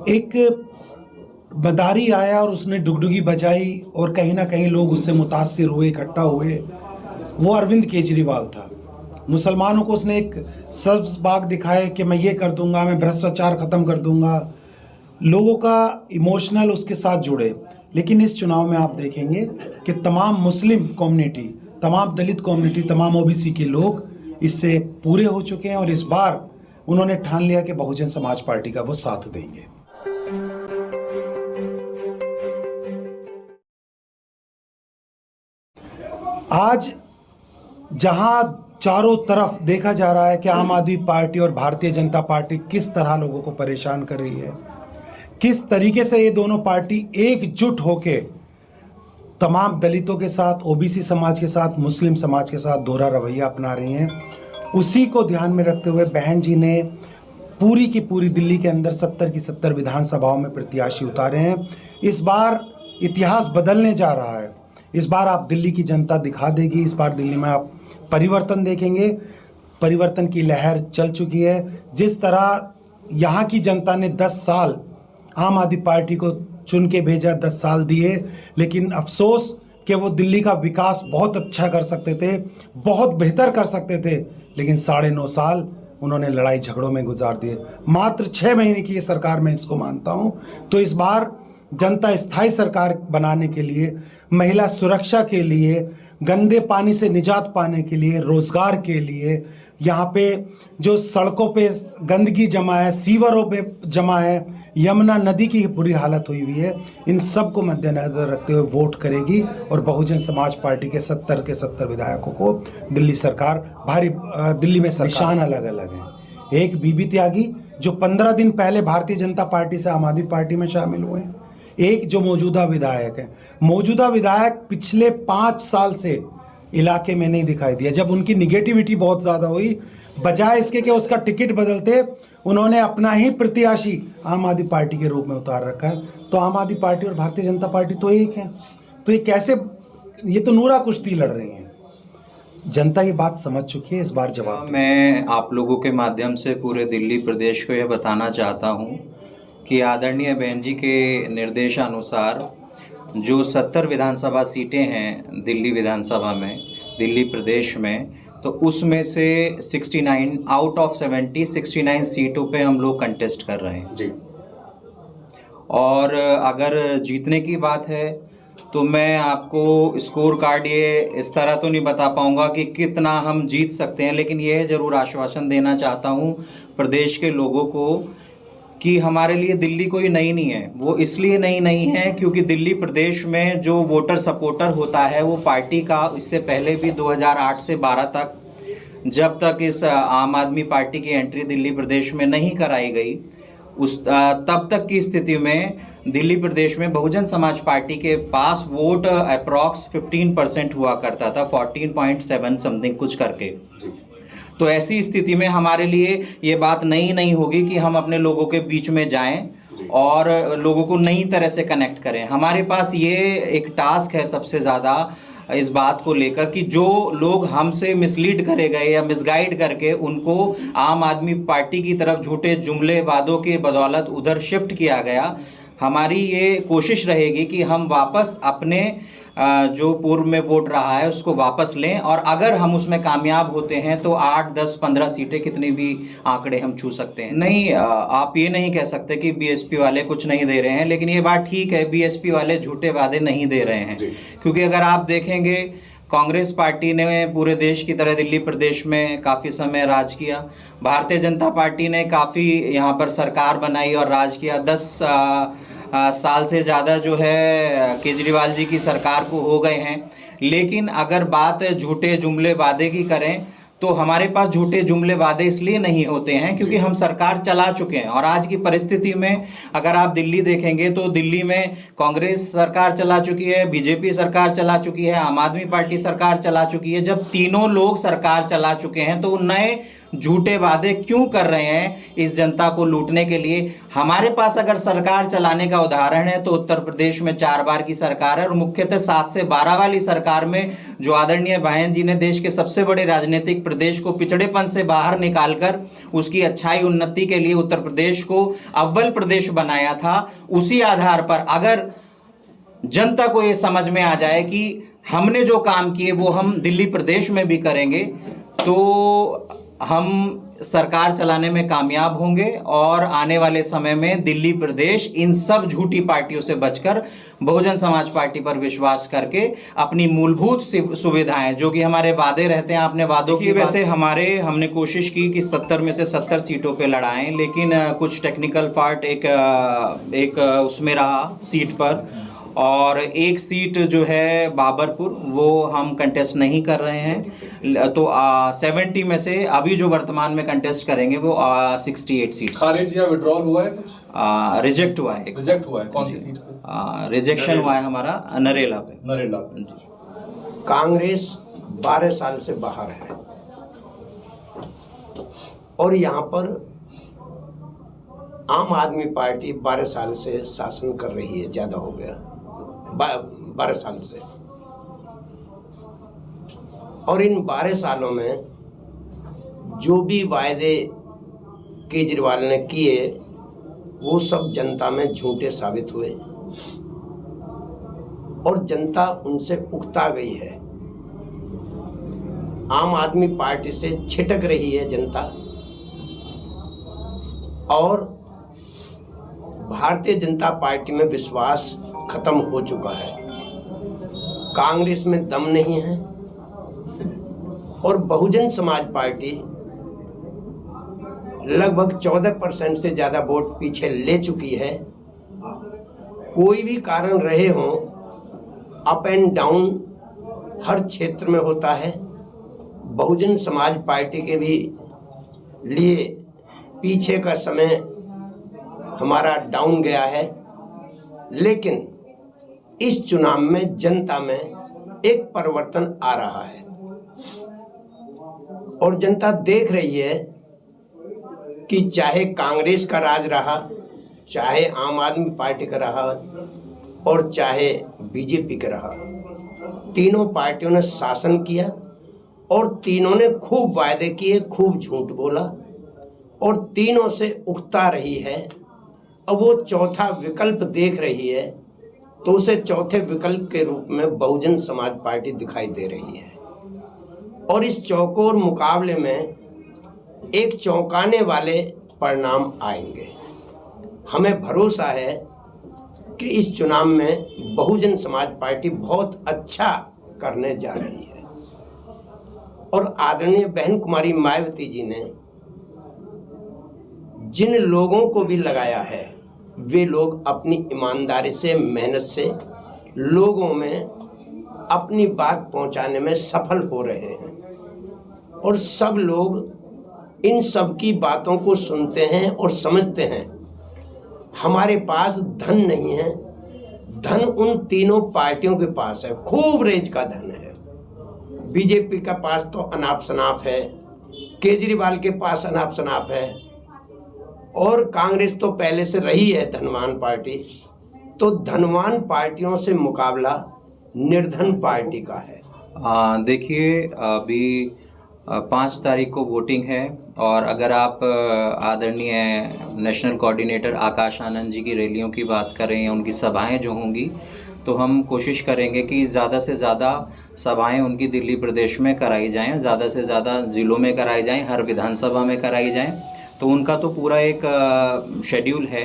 एक मदारी आया और उसने डुगडुगी बजाई और कहीं ना कहीं लोग उससे मुतासिर हुए, इकट्ठा हुए। वो अरविंद केजरीवाल था। मुसलमानों को उसने एक सब्ज बाग दिखाया कि मैं ये कर दूंगा, मैं भ्रष्टाचार ख़त्म कर दूंगा। लोगों का इमोशनल उसके साथ जुड़े। लेकिन इस चुनाव में आप देखेंगे कि तमाम मुस्लिम कम्युनिटी, तमाम दलित कम्युनिटी, तमाम ओबीसी के लोग इससे पूरे हो चुके हैं और इस बार उन्होंने ठान लिया कि बहुजन समाज पार्टी का वो साथ देंगे। आज जहां चारों तरफ देखा जा रहा है कि आम आदमी पार्टी और भारतीय जनता पार्टी किस तरह लोगों को परेशान कर रही है, किस तरीके से ये दोनों पार्टी एकजुट होके तमाम दलितों के साथ, ओबीसी समाज के साथ, मुस्लिम समाज के साथ दोहरा रवैया अपना रही हैं, उसी को ध्यान में रखते हुए बहन जी ने पूरी की पूरी दिल्ली के अंदर 70 की 70 विधानसभाओं में प्रत्याशी उतारे हैं। इस बार इतिहास बदलने जा रहा है। इस बार आप दिल्ली की जनता दिखा देगी। इस बार दिल्ली में आप परिवर्तन देखेंगे। परिवर्तन की लहर चल चुकी है। जिस तरह यहाँ की जनता ने 10 साल आम आदमी पार्टी को चुन के भेजा, 10 साल दिए, लेकिन अफसोस कि वो दिल्ली का विकास बहुत अच्छा कर सकते थे, बहुत बेहतर कर सकते थे, लेकिन 9.5 साल उन्होंने लड़ाई झगड़ों में गुजार दिए। मात्र 6 महीने की ये सरकार मैं इसको मानता हूँ। तो इस बार जनता स्थायी सरकार बनाने के लिए, महिला सुरक्षा के लिए, गंदे पानी से निजात पाने के लिए, रोज़गार के लिए, यहाँ पे जो सड़कों पे गंदगी जमा है, सीवरों पे जमा है, यमुना नदी की बुरी हालत हुई हुई है, इन सब को मद्देनजर रखते हुए वोट करेगी और बहुजन समाज पार्टी के 70 के 70 विधायकों को दिल्ली सरकार दिल्ली में निशान अलग अलग हैं। एक बीबी त्यागी जो 15 दिन पहले भारतीय जनता पार्टी से आम आदमी पार्टी में शामिल हुए हैं, एक जो मौजूदा विधायक है। मौजूदा विधायक पिछले 5 साल से इलाके में नहीं दिखाई दिया। जब उनकी निगेटिविटी बहुत ज़्यादा हुई, बजाय इसके कि उसका टिकट बदलते, उन्होंने अपना ही प्रत्याशी आम आदमी पार्टी के रूप में उतार रखा है। तो आम आदमी पार्टी और भारतीय जनता पार्टी तो एक है। तो ये कैसे, ये तो नूरा कुश्ती लड़ रही हैं। जनता ये बात समझ चुकी है। इस बार जवाब मैं आप लोगों के माध्यम से पूरे दिल्ली प्रदेश को यह बताना चाहता हूँ कि आदरणीय बहन जी के निर्देशानुसार जो 70 विधानसभा सीटें हैं दिल्ली विधानसभा में, दिल्ली प्रदेश में, तो उसमें से 69 आउट ऑफ 70 69 सीटों पे हम लोग कंटेस्ट कर रहे हैं जी। और अगर जीतने की बात है तो मैं आपको स्कोर कार्ड ये इस तरह तो नहीं बता पाऊंगा कि कितना हम जीत सकते हैं, लेकिन यह ज़रूर आश्वासन देना चाहता हूँ प्रदेश के लोगों को कि हमारे लिए दिल्ली कोई नई नहीं है। वो इसलिए नई नहीं है क्योंकि दिल्ली प्रदेश में जो वोटर सपोर्टर होता है वो पार्टी का, इससे पहले भी 2008 से 12 तक, जब तक इस आम आदमी पार्टी की एंट्री दिल्ली प्रदेश में नहीं कराई गई, तब तक की स्थिति में दिल्ली प्रदेश में बहुजन समाज पार्टी के पास वोट अप्रॉक्स 15% हुआ करता था, 14.7 समथिंग कुछ करके। तो ऐसी स्थिति में हमारे लिए ये बात नहीं होगी कि हम अपने लोगों के बीच में जाएं और लोगों को नई तरह से कनेक्ट करें। हमारे पास ये एक टास्क है सबसे ज़्यादा इस बात को लेकर कि जो लोग हमसे मिसलीड करे गए या मिसगाइड करके उनको आम आदमी पार्टी की तरफ झूठे जुमले वादों के बदौलत उधर शिफ्ट किया गया, हमारी ये कोशिश रहेगी कि हम वापस अपने जो पूर्व में वोट रहा है उसको वापस लें, और अगर हम उसमें कामयाब होते हैं तो 8, 10, 15 सीटें, कितनी भी आंकड़े हम छू सकते हैं। नहीं, आप ये नहीं कह सकते कि बीएसपी वाले कुछ नहीं दे रहे हैं, लेकिन ये बात ठीक है, बीएसपी वाले झूठे वादे नहीं दे रहे हैं। क्योंकि अगर आप देखेंगे कांग्रेस पार्टी ने पूरे देश की तरह दिल्ली प्रदेश में काफ़ी समय राज किया, भारतीय जनता पार्टी ने काफ़ी यहाँ पर सरकार बनाई और राज किया। 10 साल से ज़्यादा जो है केजरीवाल जी की सरकार को हो गए हैं। लेकिन अगर बात झूठे जुमले वादे की करें तो हमारे पास झूठे जुमले वादे इसलिए नहीं होते हैं क्योंकि हम सरकार चला चुके हैं। और आज की परिस्थिति में अगर आप दिल्ली देखेंगे तो दिल्ली में कांग्रेस सरकार चला चुकी है, बीजेपी सरकार चला चुकी है, आम आदमी पार्टी सरकार चला चुकी है। जब तीनों लोग सरकार चला चुके हैं तो नए झूठे वादे क्यों कर रहे हैं इस जनता को लूटने के लिए। हमारे पास अगर सरकार चलाने का उदाहरण है तो उत्तर प्रदेश में 4 बार की सरकार है और मुख्यतः 7 से 12 वाली सरकार में जो आदरणीय बहन जी ने देश के सबसे बड़े राजनीतिक प्रदेश को पिछड़ेपन से बाहर निकालकर उसकी अच्छाई उन्नति के लिए उत्तर प्रदेश को अव्वल प्रदेश बनाया था। उसी आधार पर अगर जनता को ये समझ में आ जाए कि हमने जो काम किए वो हम दिल्ली प्रदेश में भी करेंगे तो हम सरकार चलाने में कामयाब होंगे और आने वाले समय में दिल्ली प्रदेश इन सब झूठी पार्टियों से बचकर बहुजन समाज पार्टी पर विश्वास करके अपनी मूलभूत सुविधाएं जो कि हमारे वादे रहते हैं, आपने वादों की वैसे हमने कोशिश की कि 70 में से 70 सीटों पे लड़ाएं, लेकिन कुछ टेक्निकल फॉल्ट एक उसमें रहा सीट पर, और एक सीट जो है बाबरपुर वो हम कंटेस्ट नहीं कर रहे हैं। तो 70 में से अभी जो वर्तमान में कंटेस्ट करेंगे वो 68 सीट। खारिज या विड्रॉल हुआ है कुछ? रिजेक्ट हुआ है। रिजेक्ट हुआ है कौन सी सीट पे? रिजेक्शन हुआ है हमारा नरेला पे। नरेला जी। कांग्रेस 12 साल से बाहर है और यहाँ पर आम आदमी पार्टी 12 साल से शासन कर रही है, ज्यादा हो गया 12 साल से। और इन 12 सालों में जो भी वायदे केजरीवाल ने किए वो सब जनता में झूठे साबित हुए और जनता उनसे उकता गई है। आम आदमी पार्टी से छिटक रही है जनता और भारतीय जनता पार्टी में विश्वास खत्म हो चुका है। कांग्रेस में दम नहीं है और बहुजन समाज पार्टी लगभग 14% से ज्यादा वोट पीछे ले चुकी है। कोई भी कारण रहे हों, अप एंड डाउन हर क्षेत्र में होता है। बहुजन समाज पार्टी के भी लिए पीछे का समय हमारा डाउन गया है, लेकिन इस चुनाव में जनता में एक परिवर्तन आ रहा है और जनता देख रही है कि चाहे कांग्रेस का राज रहा, चाहे आम आदमी पार्टी का रहा और चाहे बीजेपी का रहा, तीनों पार्टियों ने शासन किया और तीनों ने खूब वायदे किए, खूब झूठ बोला और तीनों से उकता रही है। अब वो चौथा विकल्प देख रही है तो उसे चौथे विकल्प के रूप में बहुजन समाज पार्टी दिखाई दे रही है और इस चौकोर मुकाबले में एक चौंकाने वाले परिणाम आएंगे। हमें भरोसा है कि इस चुनाव में बहुजन समाज पार्टी बहुत अच्छा करने जा रही है और आदरणीय बहन कुमारी मायावती जी ने जिन लोगों को भी लगाया है वे लोग अपनी ईमानदारी से, मेहनत से लोगों में अपनी बात पहुंचाने में सफल हो रहे हैं और सब लोग इन सब की बातों को सुनते हैं और समझते हैं। हमारे पास धन नहीं है, धन उन तीनों पार्टियों के पास है, खूब रेंज का धन है। बीजेपी का पास तो अनाप शनाप है, केजरीवाल के पास अनाप शनाप है और कांग्रेस तो पहले से रही है धनवान पार्टी। तो धनवान पार्टियों से मुकाबला निर्धन पार्टी का है। देखिए अभी 5 तारीख को वोटिंग है और अगर आप आदरणीय नेशनल कोऑर्डिनेटर आकाश आनंद जी की रैलियों की बात करें या उनकी सभाएं जो होंगी तो हम कोशिश करेंगे कि ज़्यादा से ज़्यादा सभाएं उनकी दिल्ली प्रदेश में कराई जाएं, ज़्यादा से ज़्यादा ज़िलों में कराई जाएं, हर विधानसभा में कराई जाएं। तो उनका तो पूरा एक शेड्यूल है।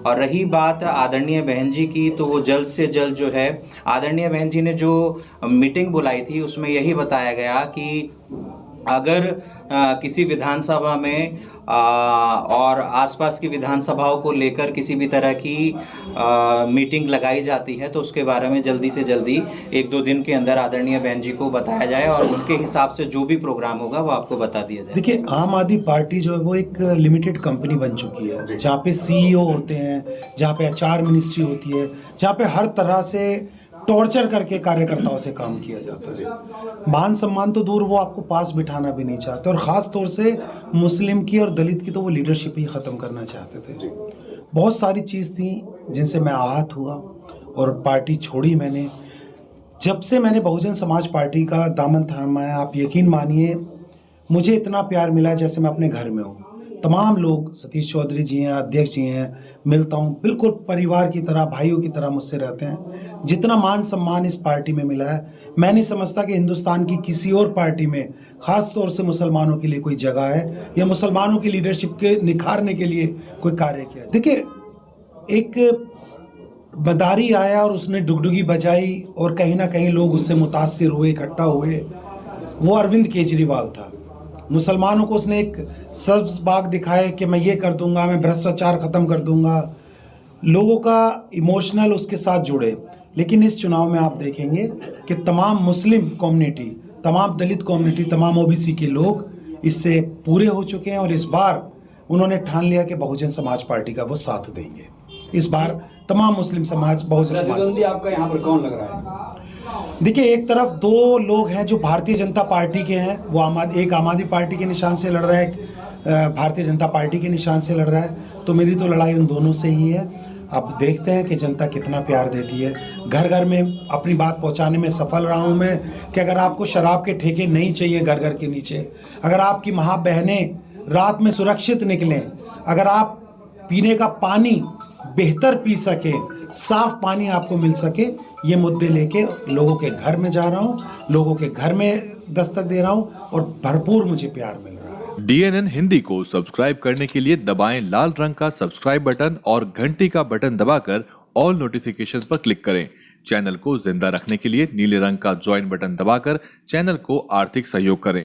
और रही बात आदरणीय बहन जी की, तो वो जल्द से जल्द जो है आदरणीय बहन जी ने जो मीटिंग बुलाई थी उसमें यही बताया गया कि अगर किसी विधानसभा में और आसपास की विधानसभाओं को लेकर किसी भी तरह की मीटिंग लगाई जाती है तो उसके बारे में जल्दी से जल्दी 1-2 दिन के अंदर आदरणीय बहन जी को बताया जाए और उनके हिसाब से जो भी प्रोग्राम होगा वो आपको बता दिया जाए। देखिए, आम आदमी पार्टी जो है वो एक लिमिटेड कंपनी बन चुकी है, जहाँ पे CEO होते हैं, जहाँ पे HR मिनिस्ट्री होती है, जहाँ पे हर तरह से टॉर्चर करके कार्यकर्ताओं से काम किया जाता है। मान सम्मान तो दूर, वो आपको पास बिठाना भी नहीं चाहते, और ख़ास तौर से मुस्लिम की और दलित की तो वो लीडरशिप ही ख़त्म करना चाहते थे। बहुत सारी चीज़ थी जिनसे मैं आहत हुआ और पार्टी छोड़ी मैंने। जब से मैंने बहुजन समाज पार्टी का दामन थामा है, आप यकीन मानिए मुझे इतना प्यार मिला जैसे मैं अपने घर में हूँ। तमाम लोग, सतीश चौधरी जी हैं, अध्यक्ष जी हैं, मिलता हूँ, बिल्कुल परिवार की तरह, भाइयों की तरह मुझसे रहते हैं। जितना मान सम्मान इस पार्टी में मिला है, मैं नहीं समझता कि हिंदुस्तान की किसी और पार्टी में ख़ास तौर से मुसलमानों के लिए कोई जगह है या मुसलमानों की लीडरशिप के निखारने के लिए कोई कार्य किया। देखिए, एक मदारी आया और उसने डुगडुगी बजाई और कहीं ना कहीं लोग उससे मुतासिर हुए, इकट्ठा हुए। वो अरविंद केजरीवाल था। मुसलमानों को उसने एक सब्ज बाग दिखाया कि मैं ये कर दूंगा, मैं भ्रष्टाचार ख़त्म कर दूंगा। लोगों का इमोशनल उसके साथ जुड़े। लेकिन इस चुनाव में आप देखेंगे कि तमाम मुस्लिम कम्युनिटी, तमाम दलित कम्युनिटी, तमाम ओबीसी के लोग इससे पूरे हो चुके हैं और इस बार उन्होंने ठान लिया कि बहुजन समाज पार्टी का वो साथ देंगे। इस बार तमाम मुस्लिम समाज, बहुजन समाज। आपका यहाँ पर कौन लग रहा है? देखिए, एक तरफ दो लोग हैं जो भारतीय जनता पार्टी के हैं, वो एक आम आदमी पार्टी के निशान से लड़ रहा है, एक भारतीय जनता पार्टी के निशान से लड़ रहा है। तो मेरी तो लड़ाई उन दोनों से ही है। अब देखते हैं कि जनता कितना प्यार देती है। घर घर में अपनी बात पहुंचाने में सफल रहा हूं मैं कि अगर आपको शराब के ठेके नहीं चाहिए घर घर के नीचे, अगर आपकी माँ बहनें रात में सुरक्षित निकलें, अगर आप पीने का पानी बेहतर पी सके, साफ पानी आपको मिल सके, ये मुद्दे लेके लोगों के घर में जा रहा हूँ, लोगों के घर में दस्तक दे रहा हूँ और भरपूर मुझे प्यार मिल रहा है। DNN हिंदी को सब्सक्राइब करने के लिए दबाएं लाल रंग का सब्सक्राइब बटन और घंटी का बटन दबाकर ऑल नोटिफिकेशन पर क्लिक करें। चैनल को जिंदा रखने के लिए नीले रंग का ज्वाइन बटन दबाकर चैनल को आर्थिक सहयोग करें।